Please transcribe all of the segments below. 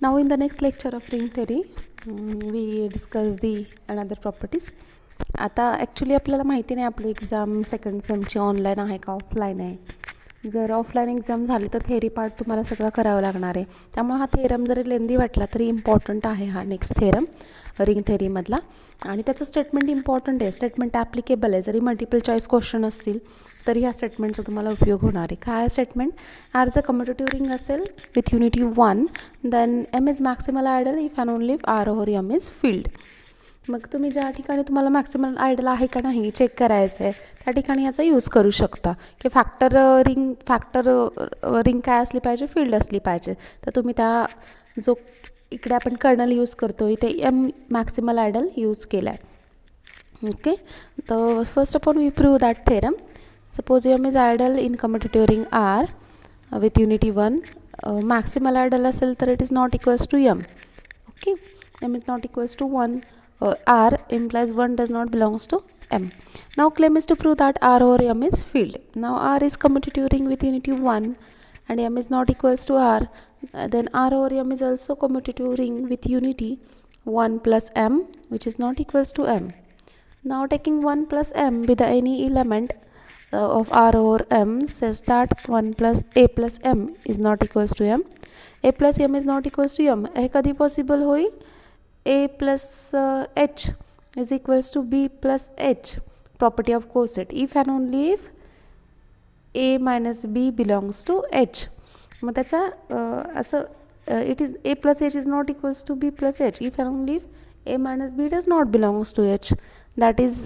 Now in the next lecture of ring theory, we discuss the another properties. आता actually आपल्याला माहिती नाही आपली एक्झाम सेकंड सेमची ऑनलाईन आहे का ऑफलाईन आहे. जर ऑफलाईन एक्झाम झाली तर थेअरी पार्ट तुम्हाला सगळं करावं लागणार आहे. त्यामुळे हा थेरम जरी लेंदी वाटला तरी इम्पॉर्टंट आहे हा नेक्स्ट थेरम रिंग थेअरीमधला. आणि त्याचं स्टेटमेंट इम्पॉर्टंट आहे, स्टेटमेंट ॲप्लिकेबल आहे. जरी मल्टिपल चॉईस क्वेश्चन असतील तरी ह्या स्टेटमेंटचा तुम्हाला उपयोग होणार आहे. काय स्टेटमेंट? आर जर कम्युटेटिव्ह रिंग असेल with unity 1 then M is maximal ideal if and only if R over M is field. मग तुम्ही ज्या ठिकाणी तुम्हाला मॅक्सिमल आयडल आहे का नाही चेक करायचं आहे त्या ठिकाणी याचा यूज करू शकता की फॅक्टर रिंग काय असली पाहिजे, फील्ड असली पाहिजे. तर तुम्ही त्या जो इकडे आपण कर्नल यूज करतो इथे एम मॅक्सिमल आयडल यूज केला आहे. ओके, तर first of all we prove that theorem. Suppose M is ideal in commutative ring R with unity 1. Maximal ideal असेल तर it is not equals to M. Okay, M is not equals to 1. R implies 1 does not belongs to M. Now claim is to prove that R over M is field. Now R is commutative ring with unity 1 and M is not equals to R. Then R over M is also commutative ring with unity 1 plus M which is not equals to M. Now taking 1 plus M with any element of R over M says that 1 plus A plus M is not equals to M. A plus M is not equals to M. हे कधी possible होईल? A plus H is equals to B plus H, property of coset, if and only if A minus B belongs to H. मग त्याचा असं it is A plus H is not equals to B plus H if and only if A minus B does not belongs to H. That is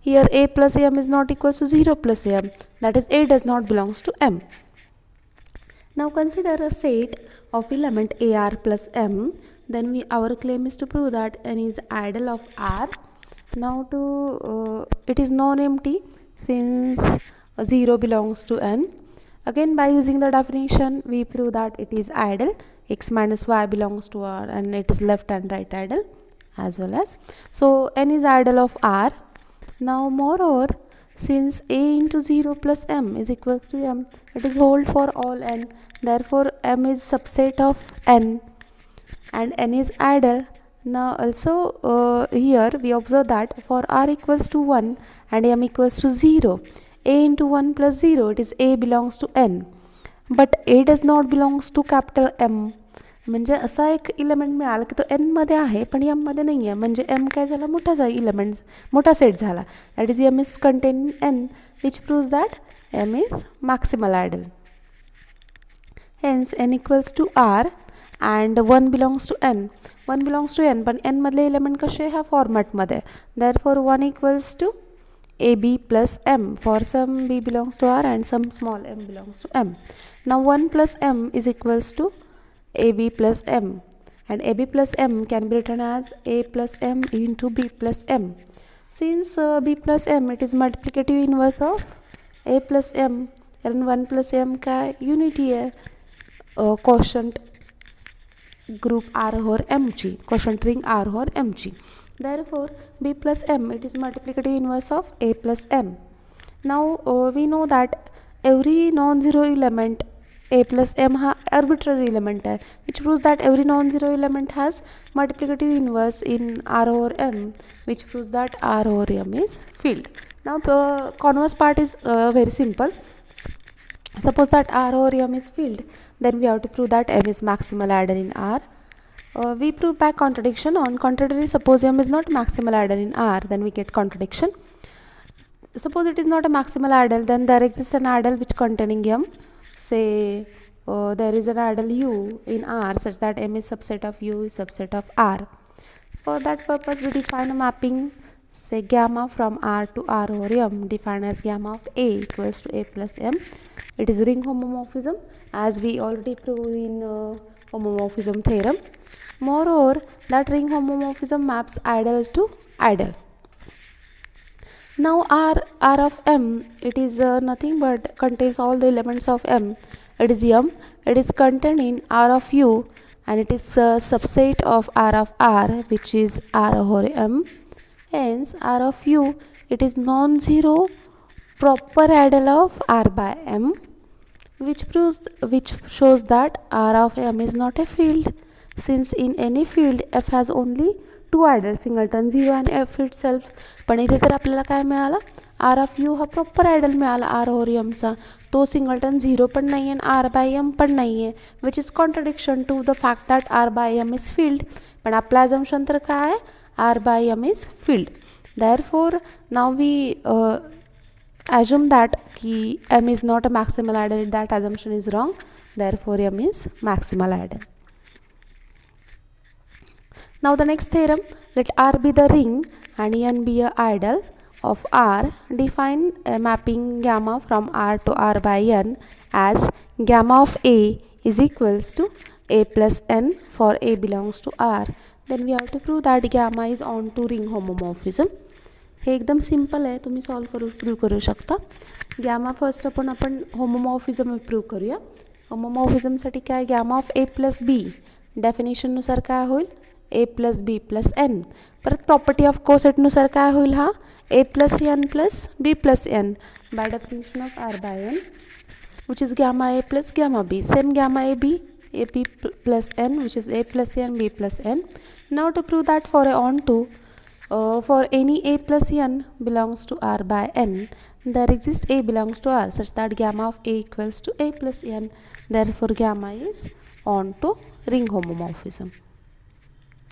here A plus M is not equals to 0 plus M. That is A does not belongs to M. Now consider a set of element AR plus M. Then our claim is to prove that n is idle of R. Now it is non-empty since 0 belongs to n. Again by using the definition we prove that it is idle. X minus y belongs to R and it is left and right idle as well as. So n is idle of R. Now moreover, since A into 0 plus M is equals to M, it is hold for all n. Therefore M is subset of n and n is idle. Now also here we observe that for R equals to 1 and M equals to 0, A into 1 plus 0, it is A belongs to n, but A does not belongs to capital M. म्हणजे असा एक element मिळाला की तो N मध्ये आहे पण M मध्ये नाही आहे. म्हणजे एम काय झाला, मोठा इलेमेंट, मोठा सेट झाला. That is M is contain N which proves that M is maximal ideal. Hence N equals to R and 1 belongs to n. 1 belongs to n, पण n मधले एलिमेंट कसे ह्या फॉर्मॅटमध्ये. therefore 1 equals to ab plus m for some b belongs to r and some small m belongs to m. Now 1 plus m is equals to ab plus m and ab plus m can be written as a plus m into b plus m. Since b plus m it is multiplicative inverse of a plus m and 1 plus m का unity है quotient group R over M ची, quotient ring R over M ची. Therefore B plus M it is multiplicative inverse of A plus M. Now we know that every non-zero element A plus M हा arbitrary element है, which proves that every non-zero element has multiplicative inverse in R over M, which proves that R over M is field. Now the converse part is very simple. Suppose that R over M is field, then we have to prove that M is maximal idle in R. We prove by contradiction. On contrary, suppose M is not maximal idle in R, then we get contradiction. Suppose it is not a maximal idle, then there exists an idle which containing M. Say there is an idle U in R such that M is subset of U is subset of R. For that purpose we define a mapping, say gamma from R to R over M, defined as gamma of A equals to A plus M. It is ring homomorphism as we already proved in homomorphism theorem. Moreover, that ring homomorphism maps idle to idle. Now R of M, it is nothing but contains all the elements of M. It is M. It is contained in R of U and it is a subset of R of R, which is R over M. Hence R of U, it is non-zero proper idle of R by M, which shows that R of M is not a field. since in any field f has only two ideal singleton 0 आणि f itself. पण इथे तर आपल्याला काय मिळालं, are of you हा proper idol मिळाला are over एमचा. तो सिंगलटन 0 पण नाही आहे आणि आर बाय एम पण नाही आहे, which is contradiction to the fact that R by M is field. पण आपलं अजम्पशन तर काय आहे, R by M is field. Therefore now we assume that ki m is not a maximal idle. That assumption is wrong. Therefore m is maximal idle. Now the next theorem, let R be the ring and n be a idle of R. Define a mapping gamma from R to R by n as gamma of A is equals to A plus n for A belongs to R. Then we have to prove that gamma is on to ring homomorphism. हे एकदम simple आहे, तुम्ही prove करू शकता. Gamma first आपण होमोमॉर्फिझम prove करूया. होमोमॉर्फिझमसाठी काय, gamma of A plus B डेफिनेशननुसार काय होईल, A plus B plus N. परत प्रॉपर्टी ऑफ कोसेटनुसार काय होईल, हा A plus N plus B plus N by definition of R by N, which is gamma A plus gamma B. Same gamma A B AP plus n, which is A plus n B plus n. Now to prove that for a onto for any A plus n belongs to R by n, there exists A belongs to R such that gamma of A equals to A plus n. Therefore gamma is onto ring homomorphism.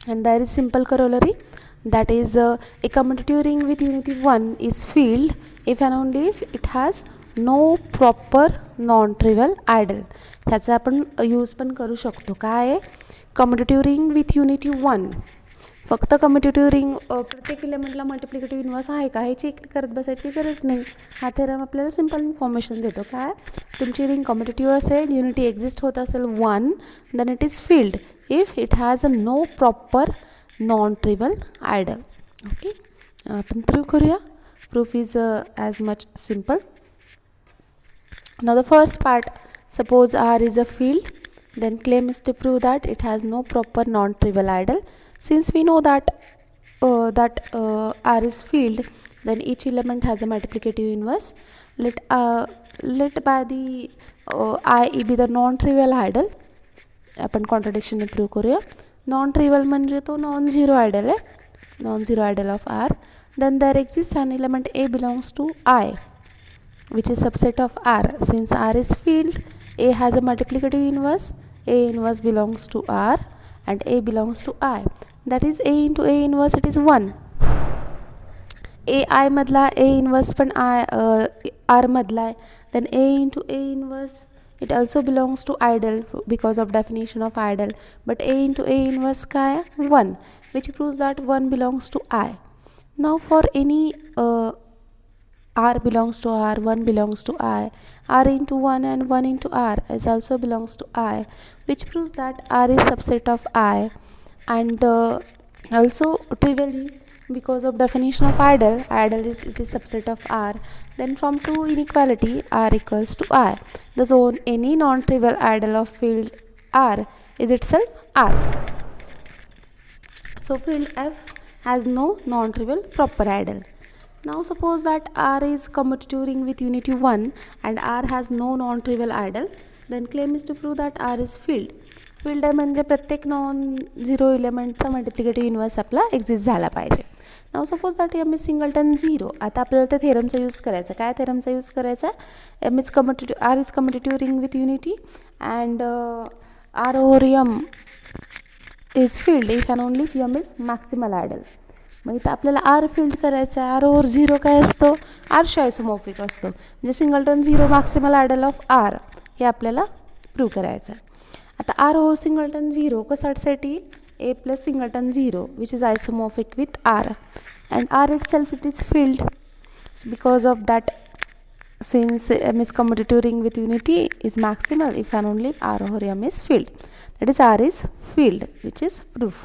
And there is simple corollary, that is a commutative ring with unity 1 is filled if and only if it has no proper non trivial ideal. ह्याचा आपण use पण करू शकतो. काय आहे, commutative ring with unity 1. फक्त commutative ring प्रत्येक एलिमेंटला multiplicative inverse आहे का हे चेक करत बसायची गरज नाही. हा थेरम आपल्याला सिम्पल इन्फॉर्मेशन देतो. काय, तुमची रिंग कम्युटेटिव्ह असेल, युनिटी एक्झिस्ट होत असेल 1, then it is field if it has a no proper non trivial ideal. Okay, आपण प्रूव्ह करूया. Proof is as much simple. Now the first part, suppose R is a field, then claim is to prove that it has no proper non-trivial idle. Since we know that R is field, then each element has a multiplicative inverse. Let by the I be the non-trivial idle. आपण contradiction prove करूया. Non-trivial म्हणजे तो non-zero idle आहे, non-zero idle of R. Then there exists an element A belongs to I, which is subset of R. Since R is field, A has a multiplicative inverse. A inverse belongs to R and A belongs to I. That is A into A inverse, it is 1. A I मधला A inverse पण R मधला आहे. Then A into A inverse, it also belongs to idle because of definition of idle. But A into A inverse काय आहे, 1, which proves that 1 belongs to I. Now for any R belongs to R, 1 belongs to I, R into 1 and 1 into R is also belongs to I, which proves that R is subset of I. And also trivially, because of definition of idle is subset of R. Then from 2 inequality, R equals to I. The zone any non-trivial idle of field R is itself R. So field F has no non-trivial proper idle. Now suppose that R is commutative ring with unity 1 and R has no non-trivial idle. Then claim is to prove that R is field. Field आहे म्हणजे प्रत्येक non zero एलिमेंटचा multiplicative inverse आपला exist झाला पाहिजे. नाव suppose that M is singleton 0. आता आपल्याला त्या थेरमचा यूज करायचा. काय थेरमचा यूज करायचा, M is commutative, R is commutative ring with unity and R over M is field if and only M is maximal ideal. मग इथं आपल्याला आर फिल्ड करायचं आहे. आर ओव्हर 0 काय असतो, आरशी आयसोमॉर्फिक असतो, म्हणजे सिंगलटन 0 मॅक्सिमल आयडल ऑफ आर हे आपल्याला प्रूव्ह करायचं आहे. आता आर ओव्हर सिंगलटन 0 कशासाठी, A plus singleton 0 which is isomorphic with R and R itself it is field because of that since M is commutative ring with unity is maximal if and only R over M is field, that is R is field, which is proof.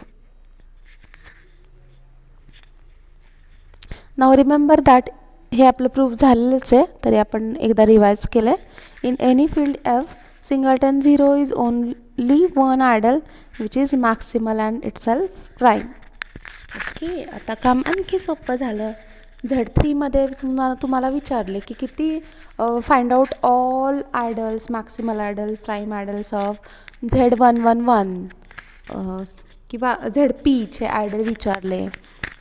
Now remember that हे आपलं proof झालेलंच आहे, तरी आपण एकदा revise केलं आहे. In any field F singleton 0 is only one ideal which is maximal and itself prime. Okay, आता काम आणखी सोपं झालं. Z3मध्ये तुम्हाला विचारले की किती find out all ideals, maximal ideal, prime ideals of Z111. किंवा ZPचे ॲडल विचारले,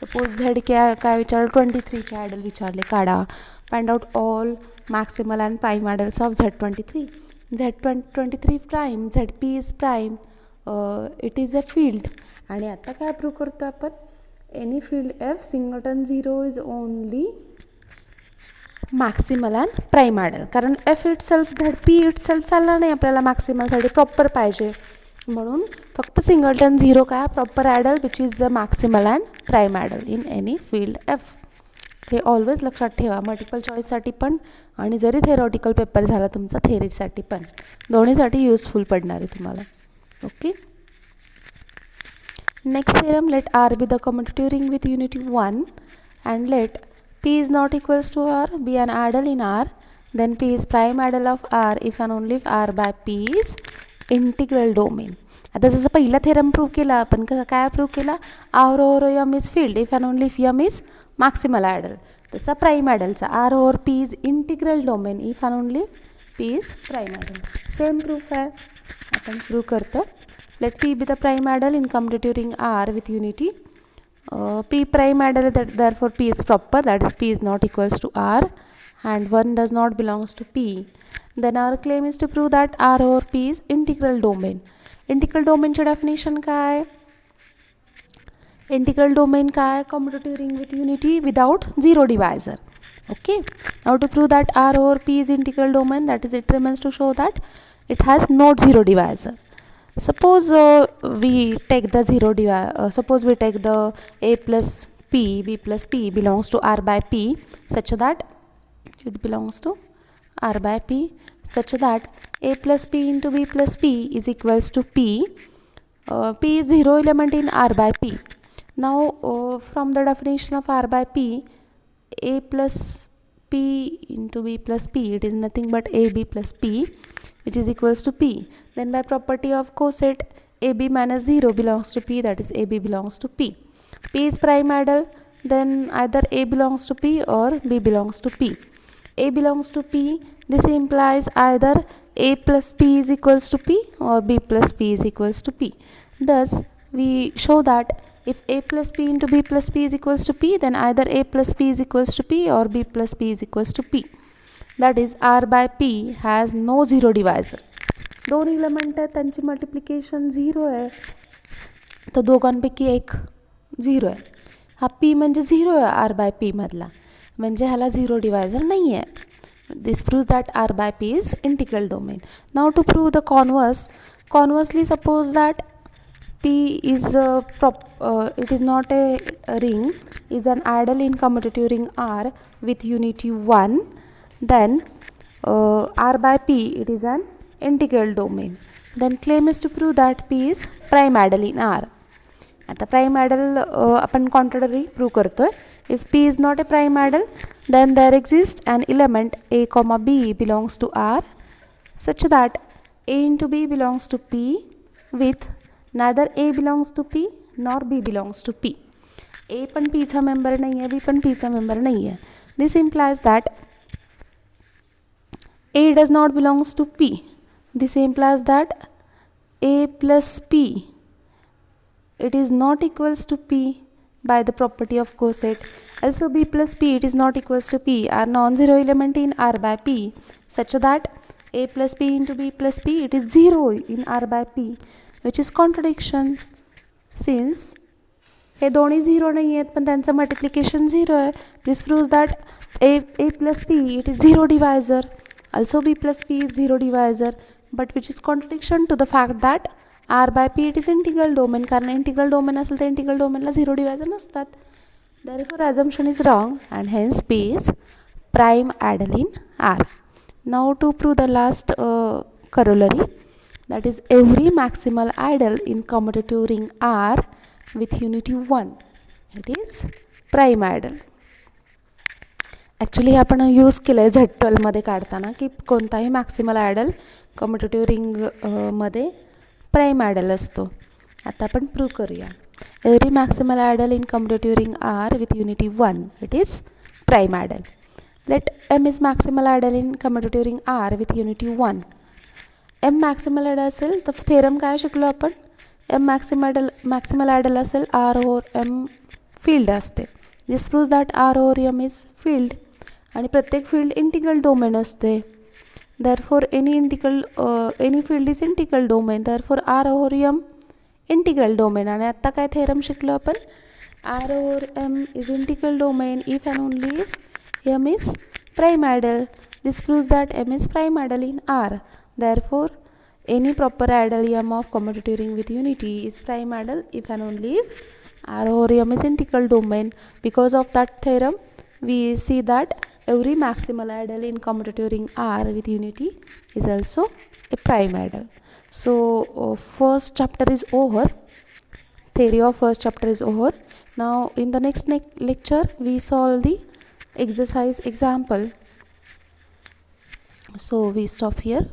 सपोज झेड काय विचारलं 23चे ॲडल विचारले, काढा. Find out all maximal and prime ideals of Z23. Z23 prime, ZP is prime, it is a field. आणि आता काय prove करतो आपण, any field F singleton 0 is only maximal and prime ideal. कारण F itself ZP itself चालणार नाही, आपल्याला मॅक्सिमलसाठी proper पाहिजे, म्हणून फक्त सिंगलटन 0 काय proper ideal which is the maximal and prime ideal in any field F. हे always लक्षात ठेवा, मल्टिपल चॉईससाठी पण आणि जरी थेरॉटिकल पेपर झाला तुमचा थेरीसाठी पण, दोन्हीसाठी युजफुल पडणार आहे तुम्हाला. Okay. Next theorem, let R be the commutative ring with unity 1 and let P is not equals to R be an adel in R, then P is prime adel of R if and only if R by P is integral domain. आता जसं पहिला theorem prove केला आपण, काय prove केला, R over M is field if and only if M is maximal adel. तसा prime ॲडलचा R over P is integral domain if and only P is prime adel. Same proof आहे, आपण prove करतो. Let P be the prime adel in commutative ring R with unity. P prime adel, therefore P is proper, that is P is not equals to R and 1 does not belongs to P. Then our claim is to prove that R over P is integral domain. Integral domain ची definition काय? Integral domain काय? Commutative ring with unity without zero divisor. Okay. Now to prove that R over P is integral domain, that is it remains to show that it has no zero divisor. Suppose we take the suppose we take the A plus P, B plus P belongs to R by P such that it belongs to R by P such that A plus P into B plus P is equals to P. P is zero element in R by P. Now from the definition of R by P, A plus P into B plus P, it is nothing but AB plus P which is equals to P. Then by property of coset, AB minus 0 belongs to P, that is AB belongs to P. P is prime adel, then either A belongs to P or B belongs to P. A belongs to P, this implies either A plus P is equals to P or B plus P is equals to P. Thus we show that if A plus P into B plus P is equals to P, then either A plus P is equals to P or B plus P is equals to P. That is R by P has no zero divisor. दोन element आहेत, त्यांची multiplication 0 आहे, तर दोघांपैकी एक 0 आहे. हा P म्हणजे 0 आहे R by P मधला, म्हणजे ह्याला 0 डिवायझर नाही आहे. This proves that R by P is integral domain. Now to prove the conversely suppose that P is it is not a ring, is an adel in commutative ring R with unity 1, then R by P it is an integral domain. Then claim is to prove that P is prime adel in R. आता prime adel आपण contrary prove करतोय. If P is not a prime adel, then there exists an element A comma B belongs to R such that A into B belongs to P with neither A belongs to P nor B belongs to P. A पण P चा member नाही आहे, B पण P चा member नाही आहे. This implies that A does not belongs to P. This implies that A plus P, it is not equals to P by the property of coset. Also B plus P, it is not equals to P, are non-zero element in R by P such that A plus P into B plus P, it is 0 in R by P, which is contradiction since हे दोन्ही 0 नाही आहेत पण त्यांचं multiplication 0 आहे. This proves that A plus P, it is 0 divisor. Also B plus P is 0 divisor, but which is contradiction to the fact that R by P it is integral domain. कारण integral domain असेल तर integral domain ला 0 divisor नसतात. Therefore assumption is wrong and hence P is prime adel in R. Now to prove the last corollary, that is every maximal adel in commutative ring R with unity 1, it is prime adel. Actually आपण use केलं आहे Z12मध्ये काढताना की कोणताही मॅक्सिमल ॲडल commutative रिंगमध्ये prime ॲडल असतो. आता आपण prove करूया. Every maximal ideal in commutative ring R with unity 1, it is prime ideal. Let M is maximal ideal in commutative ring R with unity 1. M maximal ideal असेल तर थेरम काय शिकलो आपण, M maximal ideal असेल R or M field असते. This proves that R or M is field आणि प्रत्येक field integral domain असते. Therefore any field is integral domain. Therefore R or M integral domain. आणि आता काय theorem शिकलो आपण? R or M is integral domain if and only if M is prime ideal. This proves that M is prime ideal in R. Therefore any proper ideal M of commutative ring with unity is prime ideal if and only if R or M is integral domain. Because of that theorem we see that every maximal ideal in commutative ring R with unity is also a prime ideal. So first chapter is over. Theory of first chapter is over. Now in the next lecture we solve the exercise example. So we stop here.